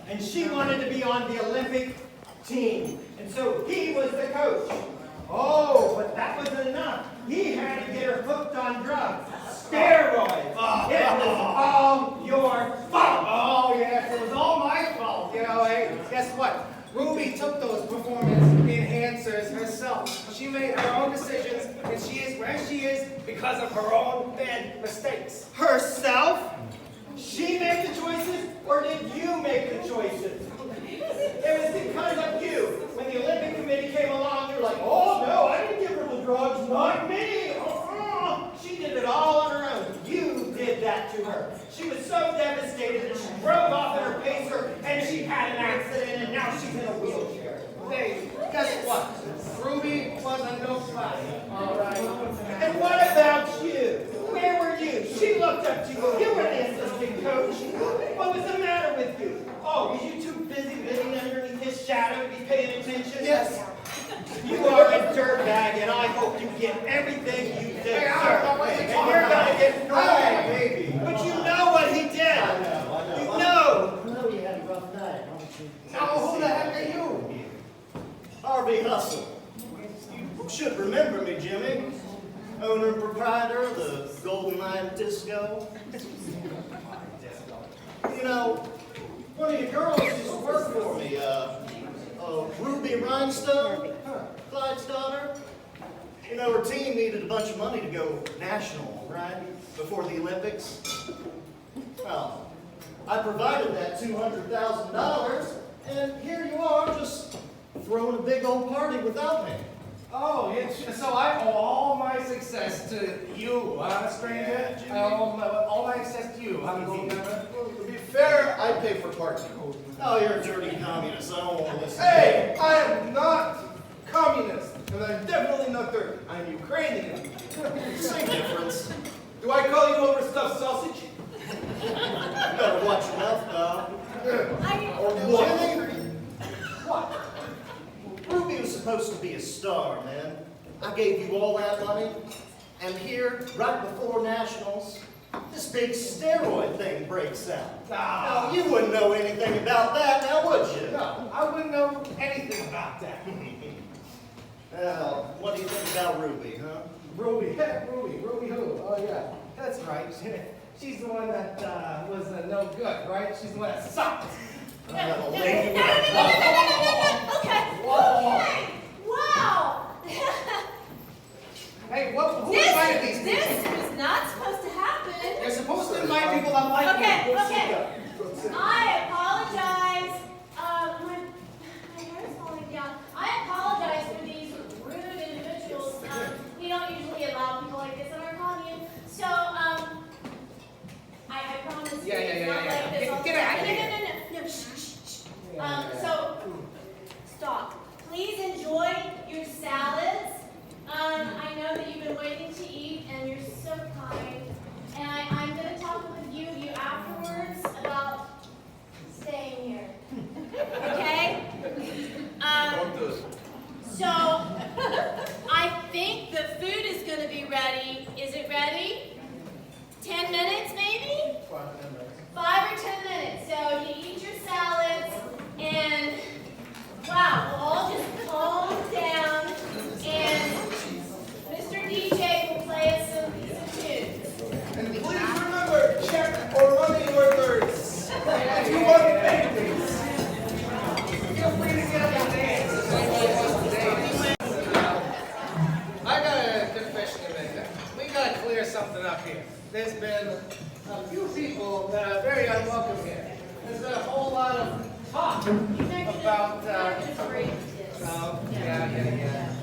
and she wanted to be on the Olympic team. And so he was the coach. Oh, but that wasn't enough. He had to get her hooked on drugs. Steroids. It was all your fault. Oh, yes, it was all my fault. You know, hey, guess what? Ruby took those performance enhancers herself. She made her own decisions, and she is where she is because of her own bad mistakes. Herself? She made the choices, or did you make the choices? It was because of you. When the Olympic Committee came along, you were like, oh no, I didn't give her the drugs, not me. She did it all on her own. You did that to her. She was so devastated that she drove off in her pacer and she had an accident and now she's in a wheelchair. Hey, guess what? Ruby was a nobody, all right? And what about you? Where were you? She looked up to you. You were the assistant coach. What was the matter with you? Oh, were you too busy living underneath his shadow to be paying attention? Yes. You are a dirtbag, and I hope you get everything you deserve. Hey, I don't know what you're And talking you're about. gonna get Hey, baby. But you know what he did. You know. I know you had a rough night, don't you? Now, who the heck are you? Harvey Hustle. You should remember me, Jimmy. Owner and proprietor of the Golden Lion Disco. You know, one of your girls used to work for me, Ruby Rhinestone, Clyde's daughter. You know, her team needed a bunch of money to go national, right, before the Olympics. Well, I provided that $200,000, and here you are, just throwing a big old party without me. Oh, so I owe all my success to you, stranger? Yeah, Jimmy. I owe all my success to you, gold member. To be fair, I pay for parking. Oh, you're a dirty communist. I don't want to listen Hey, I am not communist, and I'm definitely not dirty. I'm Ukrainian. to you. Same difference. Do I call you overstuffed sausage? You better watch your mouth, pal. Or what? What? Ruby was supposed to be a star, man. I gave you all that money, and here, right before nationals, this big steroid thing breaks out. Now, you wouldn't know anything about that, now would you? No, I wouldn't know anything about that. Well, what do you think about Ruby, huh? Ruby who? Oh yeah, that's right. She's the one that was no good, right? She's the one that sucked. A lady with Okay. Wow. Hey, who invited these people? This was not supposed to happen. You're supposed to invite people that like you. Okay. I apologize. My hair is falling down. I apologize for these rude individuals. We don't usually allow people like this in our commune. So, I promise Yeah. it's not like this all the Get time. out of here. No, shh. So, stop. Please enjoy your salads. I know that you've been waiting to eat, and you're so kind. And I'm going to talk with you afterwards about staying here. Okay? So, I think the food is going to be ready. Is it ready? 10 minutes, maybe? 5 or 10 minutes. So you eat your salads, and wow, we'll all just calm down, and Mr. DJ will play us some tunes. And please remember, check or money orders. If you want paintings, feel free to get up and dance. If anybody wants to dance. I got a confession to make. We got to clear something up here. There's been a few people that are very unwelcome here. There's been a whole lot of talk about, yeah.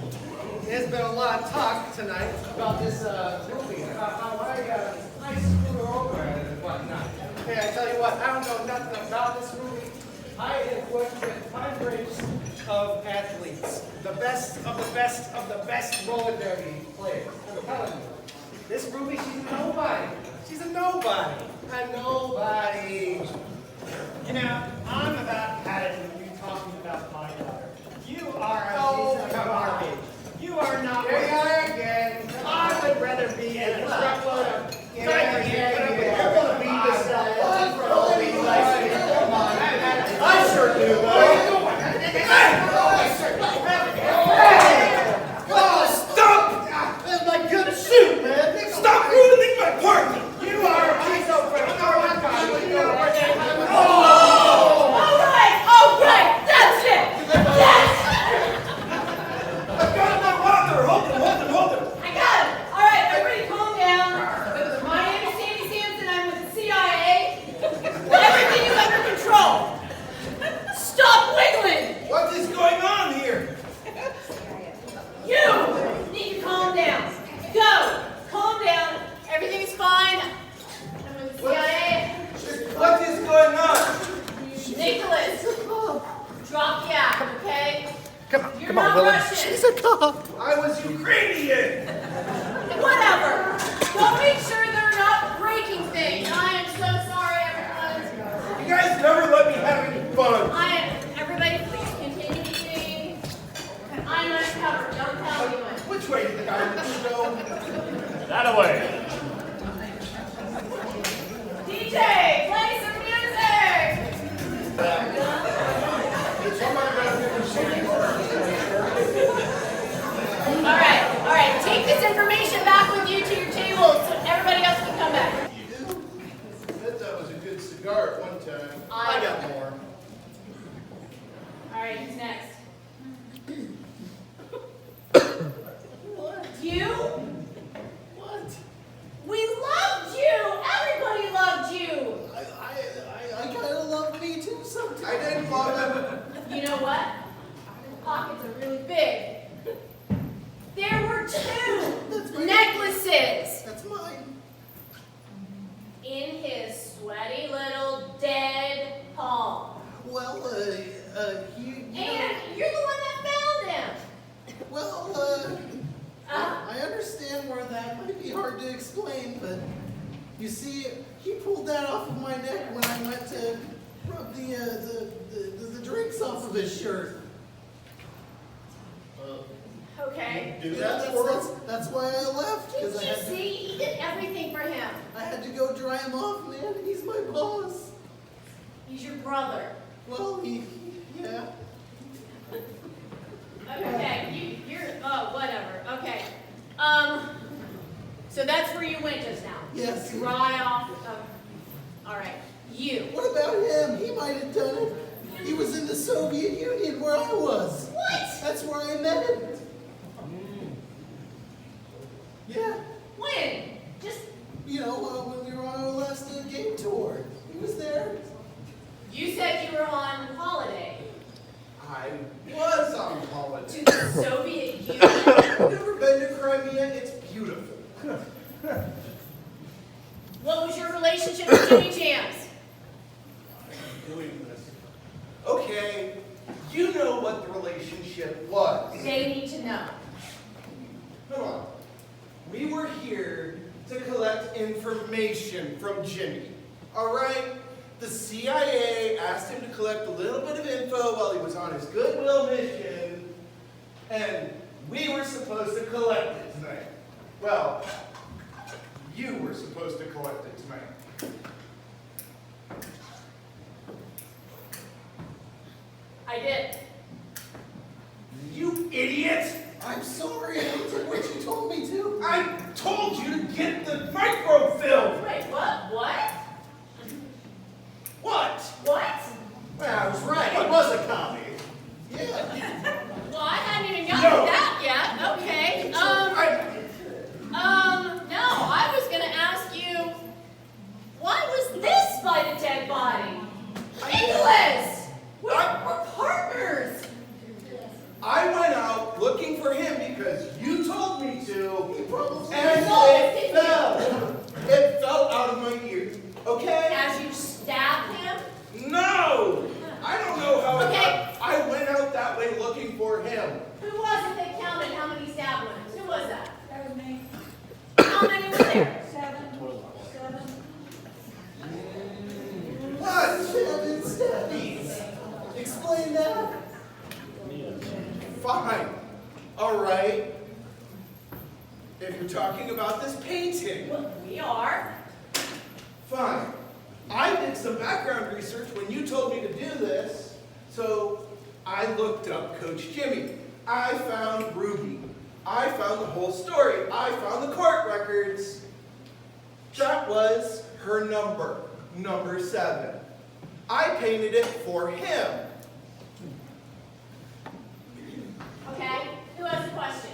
There's been a lot of talk tonight about this movie, how I screwed her over and whatnot. Hey, I tell you what, I don't know nothing about this movie. I have worked with hundreds of athletes, the best of the best of the best roller derby players. I'm telling you, this Ruby, she's a nobody. She's a nobody. A nobody. You know, I'm about had it with you talking about my daughter. You are a Oh, piece of come on. garbage. You are not. Here you are again. I would rather be in a truckload of You're gonna beat this guy up in front of all these guys. Come on. I villain. Russian. She's a cop. I was Ukrainian. Whatever. Go make sure they're not breaking things. I am so sorry, everyone. You guys never let me have any fun. Everybody, please continue eating. I'm uncovered. Don't tell anyone. Which way did the guy with the go? That away. DJ, play some music. All right. Take this information back with you to your table so everybody else can come back. That was a good cigar at one time. I got more. All right, who's next? You? What? We loved you. Everybody loved you. I kind of love me too sometimes. I didn't love him. You know what? The pockets are really big. There were two necklaces That's mine. in his sweaty little dead palm. Well, And you're the one that found him. well, I understand where that might be hard to explain, but you see, he pulled that off of my neck when I went to rub the drinks off of his shirt. Okay. Do that for us? That's why I left, Did because you see? He did everything for him. I had to go dry him off, man. He's my boss. He's your brother. Well, yeah. Okay, whatever. Okay. So that's where you went just now. Yes. Dry off. All right. You. What about him? He might have done it. He was in the Soviet Union where I was. What? That's where I met him. Yeah. When? Just. When we were on our last game tour. He was there. You said you were on holiday I was on holiday. to the Soviet Union. Never been to Crimea? It's beautiful. What was your relationship with Jimmy Jams? Doing this. Okay, you know what the relationship was. They need to know. Come on. We were here to collect information from Jimmy. All right? The CIA asked him to collect a little bit of info while he was on his goodwill mission, and we were supposed to collect it tonight. Well, you were supposed to collect it tonight. I did. You idiot! I'm sorry, I did what you told me to. I told you to get the microfilm! Wait, what? What? What? What? Well, I was right. It was a copy. Yeah. Well, I hadn't even gotten No. to that yet. Okay. No, I was gonna ask you, why was this by the dead body? Nicholas! We're partners! I went out looking for him because you told me to. And No, it fell. It fell out of my ear. Okay? As you stabbed him? No! I don't know how it Okay. happened. I went out that way looking for him. Who was it that counted how many stab wounds? Who was that? That was me. How many were there? 7. What? 7 stabbies. Explain that. Fine. All right. If you're talking about this painting, Well, we are. fine. I did some background research when you told me to do this, so I looked up Coach Jimmy. I found Ruby. I found the whole story. I found the court records. That was her number, number 7. I painted it for him. Okay. Who has a question?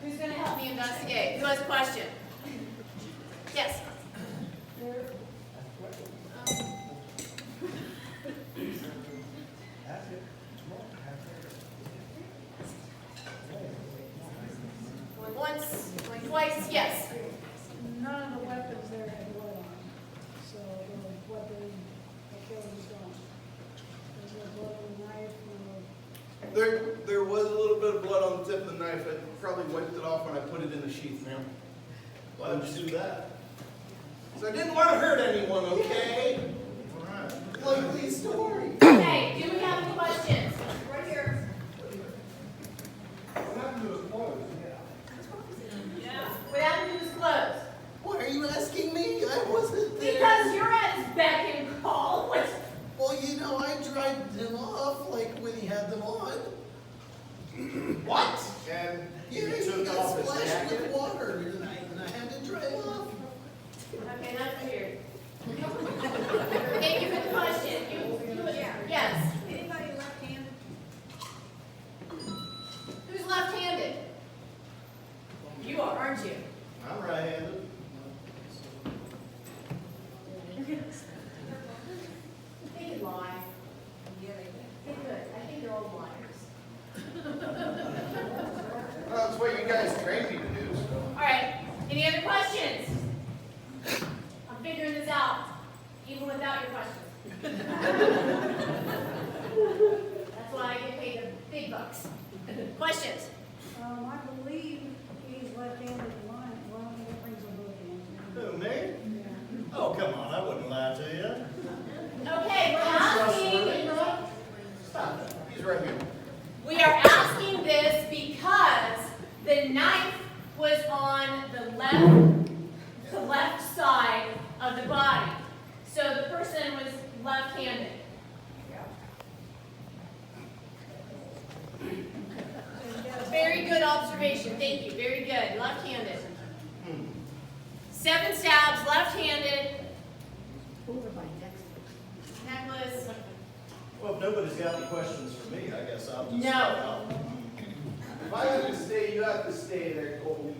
Who's going to help me investigate? Who has a question? Yes. Going once, going twice, yes. None of the weapons there had blood on them. So what they killed was gone. There's blood on the knife, There was a little bit of blood on the tip of the knife. I probably wiped it off when I put it in the sheath, ma'am. Why would you do that? So I didn't want to hurt anyone, okay? All right. Likely story. Okay, do we have any questions? Right here. What happened to his clothes? What happened to his clothes? Why are you asking me? I wasn't there. Because you're at his beck and call. What's Well, you know, I dried them off like when he had them on. What? And Yeah, you he took got off his splashed jacket? with water and I had to dry it off. okay? That's weird. Thank you for the question. Yes. anybody left-handed? Who's left-handed? You are, aren't you? I'm right-handed. They could lie. They could. I think they're all liars. Well, that's what you guys trained me to do, so. All right. Any other questions? I'm figuring this out, even without your questions. That's why I get paid the big bucks. Questions? I believe he's left-handed in mine. Well, I think that brings them both in. Who, me? Oh, come on, I wouldn't lie to you. Okay, we're asking. Stop it. He's right here. We are asking this because the knife was on the left side of the body. So the person was left-handed. Very good observation. Thank you. Very good. Left-handed. 7 stabs, left-handed. Necklace. Well, if nobody's got any questions for me, I guess I'll just. No. If I have to stay, you have to stay there, Colby.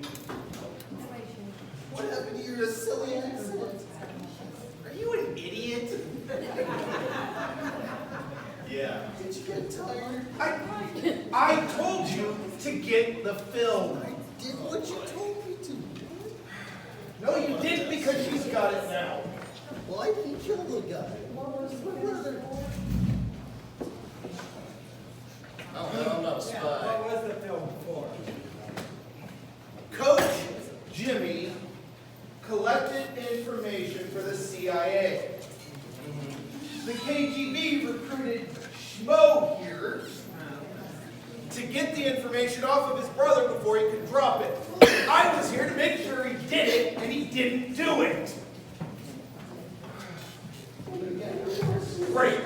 What happened to your silly accent? Are you an idiot? Yeah. Did you get tired? I told you to get the film. I did what you told me to. No, you didn't because she's got it now. Well, I didn't kill the guy. What was my brother? I don't know, I'm not a spy. What was the film for? Coach Jimmy collected information for the CIA. The KGB recruited Schmo here to get the information off of his brother before he could drop it. I was here to make sure he did it, and he didn't do it. Great.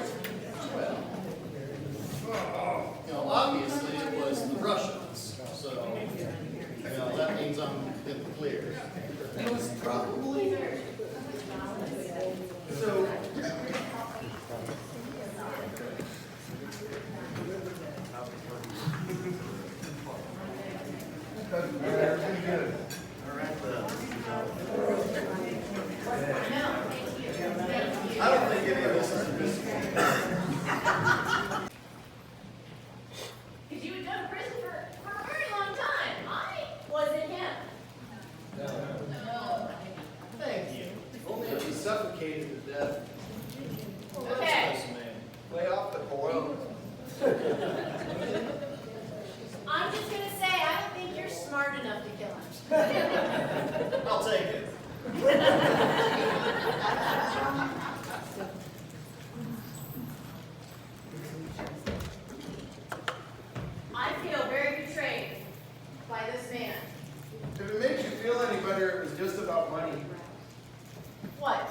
You know, obviously it was the Russians, so, you know, that means I'm in the clear. It was probably. So. Everything good. All right, No, thank you. Thank you. I don't think any of this is admissible. Because you would go to prison for a very long time. I wasn't him. Thank you. Only if he suffocated to death. Well, that's Okay. nice, man. Lay off the boil. I'm just going to say, I don't think you're smart enough to kill him. I'll take it. I feel very betrayed by this man. If it makes you feel any better, it was just about money. What?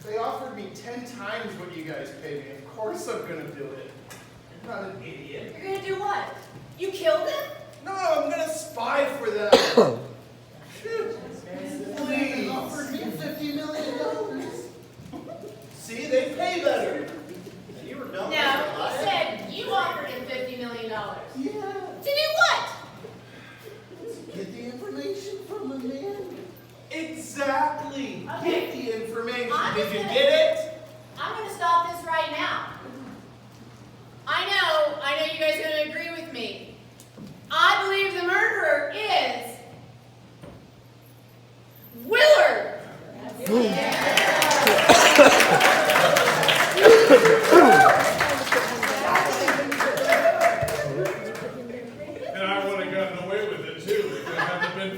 They offered me 10 times what you guys pay me. Of course I'm gonna do it. I'm not an idiot. You're going to do what? You killed him? No, I'm gonna spy for them. Please. Offered me $50 million. See, they pay better. You were dumb. No, he said you offered him $50 million. To Yeah. do what? Get the information from the man. Exactly. Okay. Get the information. I'm Did just you gonna- get it? I'm going to stop this right now. I know you guys are going to agree with me. I believe the murderer is Willard.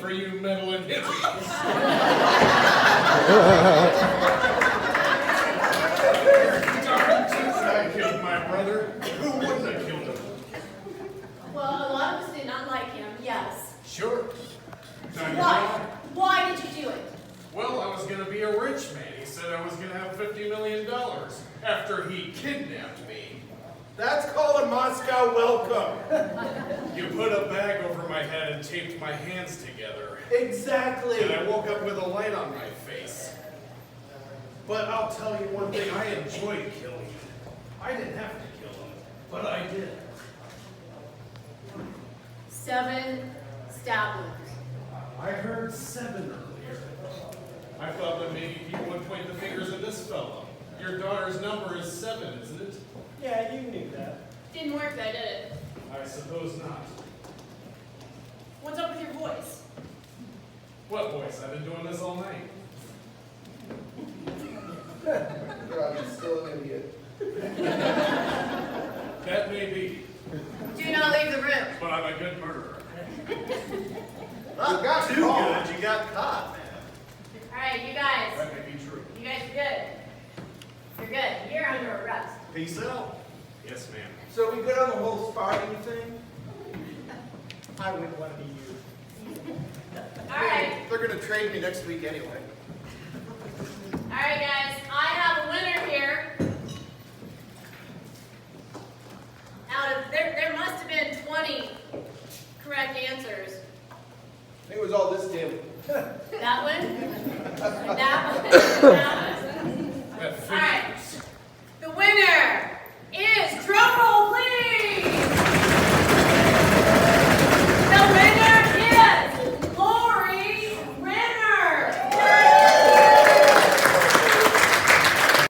for you meddling hippies. I killed my brother. Who wouldn't have killed him? Well, a lot of us did not like him, yes. Sure. Now, you Why? know, Why did you do it? well, I was going to be a rich man. He said I was going to have $50 million after he kidnapped me. That's called a Moscow welcome. You put a bag over my head and taped my hands together. Exactly. And I woke up with a light on my face. But I'll tell you one thing, I enjoyed killing him. I didn't have to kill him, but I did. 7 stab wounds. I heard 7 earlier. I thought that maybe people would point the fingers at this fellow. Your daughter's number is 7, isn't it? Yeah, you knew that. Didn't work though, did it? I suppose not. What's up with your voice? What voice? I've been doing this all night. I'm still an idiot. That may be, Do not leave the room. but I'm a good murderer. Not too good, you got caught, man. All right, you guys. That may be true. You guys are good. You're good. You're under arrest. Peace out. Yes, ma'am. So we good on the whole sparring thing? I wouldn't want to be you. All right. They're gonna trade me next week anyway. All right, guys. I have a winner here. Out of there must have been 20 correct answers. I think it was all this damn. That one. That one. That